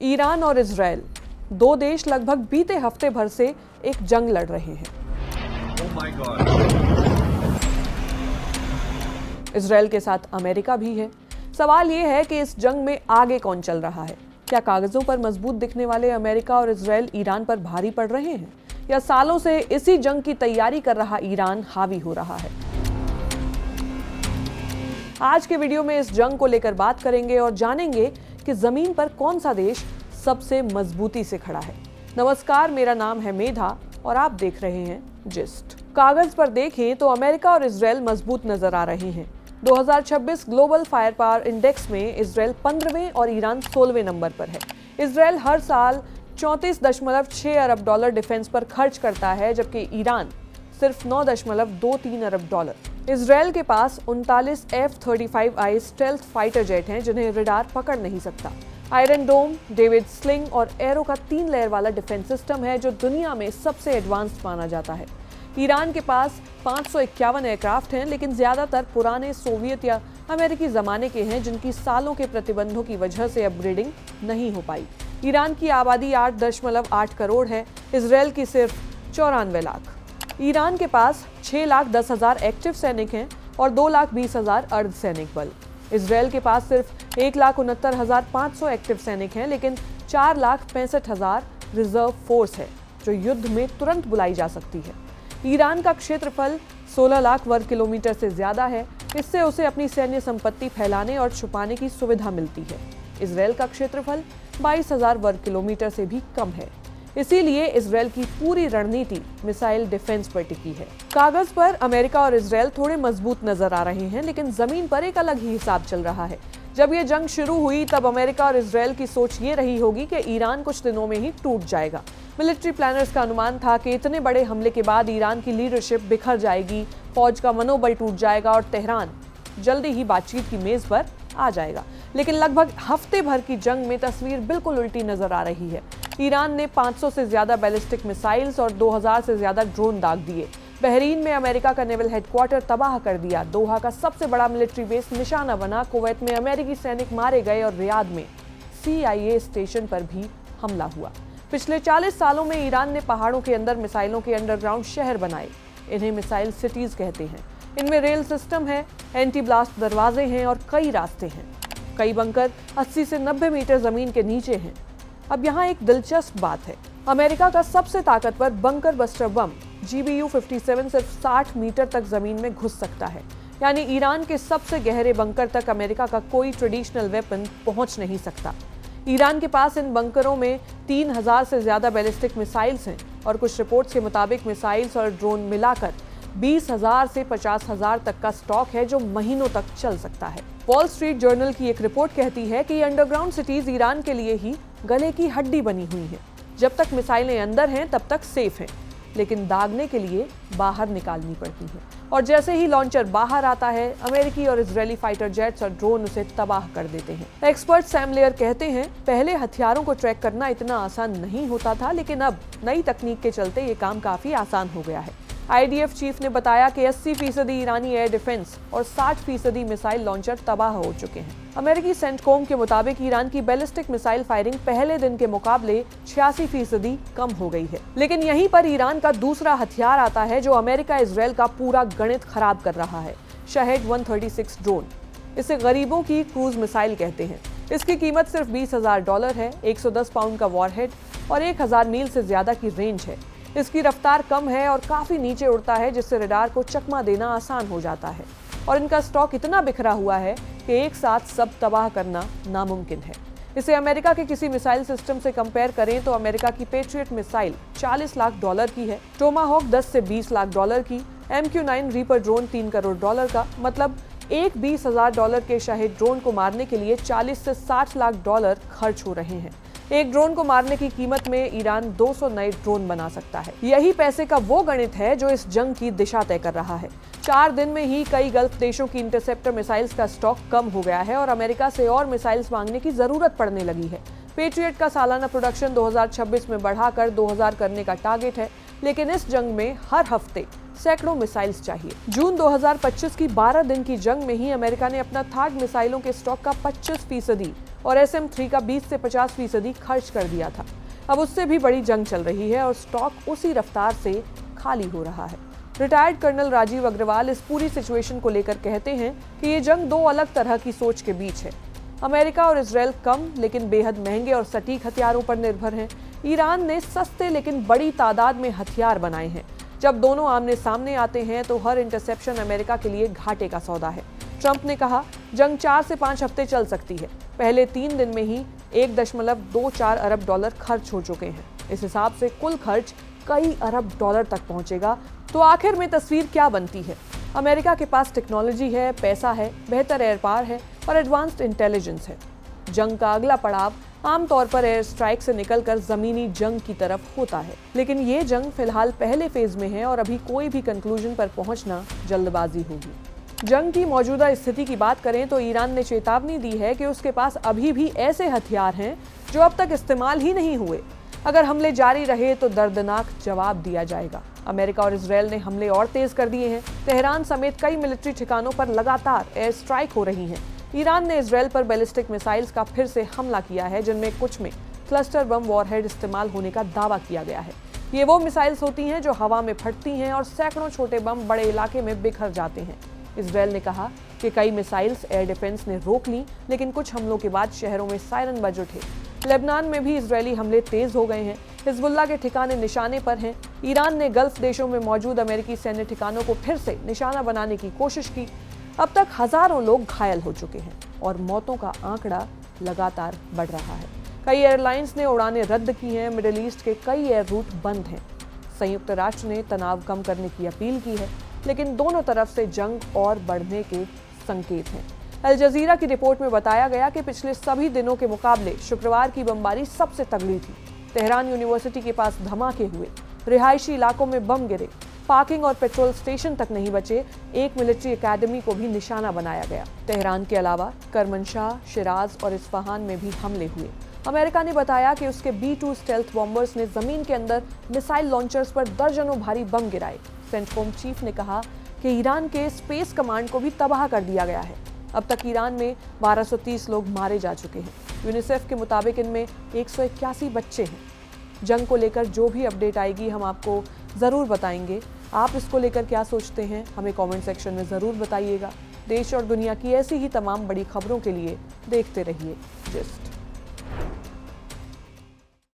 Iran और Israel, दो देश लगभग बीते हफ्ते भर से एक जंग लड़ रहे हैं। इजराइल के साथ अमेरिका भी है। सवाल यह है कि इस जंग में आगे कौन चल रहा है। क्या कागजों पर मजबूत दिखने वाले अमेरिका और इजराइल ईरान पर भारी पड़ रहे हैं, या सालों से इसी जंग की तैयारी कर रहा ईरान हावी हो रहा है? आज के वीडियो में इस जंग को लेकर बात करेंगे और जानेंगे कि जमीन पर कौन सा देश सबसे मजबूती से खड़ा है। नमस्कार, मेरा नाम है मेधा और आप देख रहे हैं जिस्ट। कागज पर देखें तो अमेरिका और इजराइल मजबूत नजर आ रहे हैं। 2026 ग्लोबल फायर पावर इंडेक्स में इजराइल 15वें और ईरान 16वें नंबर पर है। इजराइल हर साल 34.6 अरब डॉलर डिफेंस पर खर्च करता है, जबकि ईरान सिर्फ 9.23 अरब डॉलर। इजराइल के पास 39 F-35I स्टेल्थ फाइटर जेट हैं जिन्हें रडार पकड़ नहीं सकता। आयरन डोम, डेविड स्लिंग और एरो का 3 लेयर वाला डिफेंस सिस्टम है जो दुनिया में सबसे एडवांस्ड माना जाता है। ईरान के पास 551 एयरक्राफ्ट हैं, लेकिन ज्यादातर पुराने सोवियत या अमेरिकी जमाने के हैं जिनकी सालों के प्रतिबंधों की वजह से अपग्रेडिंग नहीं हो पाई। ईरान की आबादी 8.8 करोड़ है, इजराइल की सिर्फ 94 लाख। ईरान के पास 6,10,000 एक्टिव सैनिक हैं और 2,20,000 अर्धसैनिक बल। इजराइल के पास सिर्फ 1,69,500 एक्टिव सैनिक हैं, लेकिन 4,65,000 रिजर्व फोर्स है जो युद्ध में तुरंत बुलाई जा सकती है। ईरान का क्षेत्रफल 16 लाख वर्ग किलोमीटर से ज्यादा है। इससे उसे अपनी सैन्य संपत्ति फैलाने और छुपाने की सुविधा मिलती है। इजराइल का क्षेत्रफल 22,000 वर्ग किलोमीटर से भी कम है। इसीलिए इजराइल की पूरी रणनीति मिसाइल डिफेंस पर टिकी है। कागज पर अमेरिका और इजराइल थोड़े मजबूत नजर आ रहे हैं, लेकिन जमीन पर एक अलग ही हिसाब चल रहा है। जब ये जंग शुरू हुई तब अमेरिका और इजराइल की सोच ये रही होगी कि ईरान कुछ दिनों में ही टूट जाएगा। मिलिट्री प्लानर्स का अनुमान था कि इतने बड़े हमले के बाद ईरान की लीडरशिप बिखर जाएगी, फौज का मनोबल टूट जाएगा और तेहरान जल्दी ही बातचीत की मेज पर आ जाएगा। लेकिन लगभग हफ्ते भर की जंग में तस्वीर बिल्कुल उल्टी नजर आ रही है। ईरान ने 500 से ज्यादा बैलिस्टिक मिसाइल्स और 2000 से ज्यादा ड्रोन दाग दिए। बहरीन में अमेरिका का नेवल हेडक्वार्टर तबाह कर दिया। दोहा का सबसे बड़ा मिलिट्री बेस निशाना बना। कुवैत में अमेरिकी सैनिक मारे गए और रियाद में CIA स्टेशन पर भी हमला हुआ। पिछले 40 सालों में ईरान ने पहाड़ों के अंदर मिसाइलों के अंडरग्राउंड शहर बनाए। इन्हें मिसाइल सिटीज कहते हैं। इनमें रेल सिस्टम है, एंटी ब्लास्ट दरवाजे हैं और कई रास्ते हैं। कई बंकर 80 से 90 मीटर जमीन के नीचे हैं। अब यहाँ एक दिलचस्प बात है। अमेरिका का सबसे ताकतवर बंकर बस्टर बम GBU-57 सिर्फ 60 मीटर तक जमीन में घुस सकता है। यानी ईरान के सबसे गहरे बंकर तक अमेरिका का कोई ट्रेडिशनल वेपन पहुंच नहीं सकता। ईरान के पास इन बंकरों में 3000 से ज्यादा बैलिस्टिक मिसाइल्स हैं और कुछ रिपोर्ट्स के मुताबिक मिसाइल्स और ड्रोन मिलाकर 20,000 से 50,000 तक का स्टॉक है जो महीनों तक चल सकता है। वॉल स्ट्रीट जर्नल की एक रिपोर्ट कहती है कि अंडरग्राउंड सिटीज ईरान के लिए ही गले की हड्डी बनी हुई हैं। जब तक मिसाइलें अंदर हैं तब तक सेफ हैं, लेकिन दागने के लिए बाहर निकालनी पड़ती हैं। और जैसे ही लॉन्चर बाहर आता है, अमेरिकी और इजरायली फाइटर जेट्स और ड्रोन उसे तबाह कर देते हैं। एक्सपर्ट सैम लेयर कहते हैं, पहले हथियारों को ट्रैक करना इतना आसान नहीं होता था, लेकिन अब नई तकनीक के चलते ये काम काफी आसान हो गया है। IDF चीफ ने बताया कि 80% ईरानी एयर डिफेंस और 60% मिसाइल लॉन्चर तबाह हो चुके हैं। अमेरिकी सेंटकॉम के मुताबिक ईरान की बैलिस्टिक मिसाइल फायरिंग पहले दिन के मुकाबले 86% कम हो गई है। लेकिन यहीं पर ईरान का दूसरा हथियार आता है जो अमेरिका इजराइल का पूरा गणित खराब कर रहा है, शहेड 136 ड्रोन। इसे गरीबों की क्रूज मिसाइल कहते हैं। इसकी कीमत सिर्फ $20,000 है, 110 पाउंड का वॉरहेड और 1000 मील से ज्यादा की रेंज है। इसकी रफ्तार कम है और काफी नीचे उड़ता है, जिससे रडार को चकमा देना आसान हो जाता है। और इनका स्टॉक इतना बिखरा हुआ है कि एक साथ सब तबाह करना नामुमकिन है। इसे अमेरिका के किसी मिसाइल सिस्टम से कंपेयर करें तो अमेरिका की पेट्रियट मिसाइल $40 लाख की है, टोमाहॉक 10 से 20 लाख डॉलर की, MQ-9 रीपर ड्रोन $3 करोड़ का। मतलब एक $20,000 के शहेड ड्रोन को मारने के लिए $40 से $60 लाख खर्च हो रहे हैं। एक ड्रोन को मारने की कीमत में ईरान 200 नए ड्रोन बना सकता है। यही पैसे का वो गणित है जो इस जंग की दिशा तय कर रहा है। 4 दिन में ही कई गल्फ देशों की इंटरसेप्टर मिसाइल्स का स्टॉक कम हो गया है और अमेरिका से और मिसाइल्स मांगने की जरूरत पड़ने लगी है। पेट्रियट का सालाना प्रोडक्शन 2026 में बढ़ाकर 2000 करने का टारगेट है, लेकिन इस जंग में हर हफ्ते सैकड़ों मिसाइल्स चाहिए। जून 2025 की 12 दिन की जंग में ही अमेरिका ने अपना थार्ड मिसाइलों के स्टॉक का 25% और SM-3 का 20 से 50% खर्च कर दिया था। अब उससे भी बड़ी जंग चल रही है और स्टॉक उसी रफ्तार से खाली हो रहा है। रिटायर्ड कर्नल राजीव अग्रवाल इस पूरी सिचुएशन को लेकर कहते हैं कि ये जंग दो अलग तरह की सोच के बीच है। अमेरिका और इजराइल कम लेकिन बेहद महंगे और सटीक हथियारों पर निर्भर हैं। ईरान ने सस्ते लेकिन बड़ी तादाद में हथियार बनाए हैं। जब दोनों आमने सामने आते हैं तो हर इंटरसेप्शन अमेरिका के लिए घाटे का सौदा है। ट्रंप ने कहा, जंग 4 से 5 हफ्ते चल सकती है। पहले 3 दिन में ही $1.24 अरब खर्च हो चुके हैं। इस हिसाब से कुल खर्च कई अरब डॉलर तक पहुंचेगा। तो आखिर में तस्वीर क्या बनती है? अमेरिका के पास टेक्नोलॉजी है, पैसा है, बेहतर एयर पावर है और एडवांस्ड इंटेलिजेंस है। जंग का अगला पड़ाव आमतौर पर एयर स्ट्राइक से निकलकर जमीनी जंग की तरफ होता है, लेकिन ये जंग फिलहाल पहले फेज में है और अभी कोई भी कंक्लूजन पर पहुंचना जल्दबाजी होगी। जंग की मौजूदा स्थिति की बात करें तो ईरान ने चेतावनी दी है कि उसके पास अभी भी ऐसे हथियार हैं जो अब तक इस्तेमाल ही नहीं हुए। अगर हमले जारी रहे तो दर्दनाक जवाब दिया जाएगा। अमेरिका और इजराइल ने हमले और तेज कर दिए हैं। तेहरान समेत कई मिलिट्री ठिकानों पर लगातार एयर स्ट्राइक हो रही हैं। ईरान ने इजराइल पर बैलिस्टिक मिसाइल्स का फिर से हमला किया है, जिनमें कुछ में क्लस्टर बम वॉरहेड इस्तेमाल होने का दावा किया गया है। ये वो मिसाइल्स होती हैं जो हवा में फटती हैं और सैकड़ों छोटे बम बड़े इलाके में बिखर जाते हैं। इजराइल ने कहा कि कई मिसाइल्स एयर डिफेंस ने रोक ली, लेकिन कुछ हमलों के बाद शहरों में सायरन बज उठे। लेबनान में भी इजरायली हमले तेज हो गए हैं। हिजबुल्लाह के ठिकाने निशाने पर हैं। ईरान ने गल्फ देशों में मौजूद अमेरिकी सैन्य ठिकानों को फिर से निशाना बनाने की कोशिश की। अब तक हजारों लोग घायल हो चुके हैं और मौतों का आंकड़ा लगातार बढ़ रहा है। कई एयरलाइंस ने उड़ानें रद्द की हैं। मिडिल ईस्ट के कई एयर रूट बंद हैं। संयुक्त राष्ट्र ने तनाव कम करने की अपील की है, लेकिन दोनों तरफ से जंग और बढ़ने के संकेत हैं। अल जजीरा की रिपोर्ट में बताया गया कि पिछले सभी दिनों के मुकाबले शुक्रवार की बमबारी सबसे तगड़ी थी। तेहरान यूनिवर्सिटी के पास धमाके हुए, रिहायशी इलाकों में बम गिरे, पार्किंग और पेट्रोल स्टेशन तक नहीं बचे। एक मिलिट्री एकेडमी को भी निशाना बनाया गया। तेहरान के अलावा करमनशाह, शिराज और इस्फहान में भी हमले हुए। अमेरिका ने बताया कि उसके B-2 स्टेल्थ बॉम्बर्स ने जमीन के अंदर मिसाइल लॉन्चर्स पर दर्जनों भारी बम गिराए। सेंटकॉम चीफ ने कहा कि ईरान के स्पेस कमांड को भी तबाह कर दिया गया है। अब तक ईरान में 1230 लोग मारे जा चुके हैं। यूनिसेफ के मुताबिक इनमें 181 बच्चे हैं। जंग को लेकर जो भी अपडेट आएगी हम आपको ज़रूर बताएंगे। आप इसको लेकर क्या सोचते हैं हमें कमेंट सेक्शन में ज़रूर बताइएगा। देश और दुनिया की ऐसी ही तमाम बड़ी खबरों के लिए देखते रहिए जिस्ट।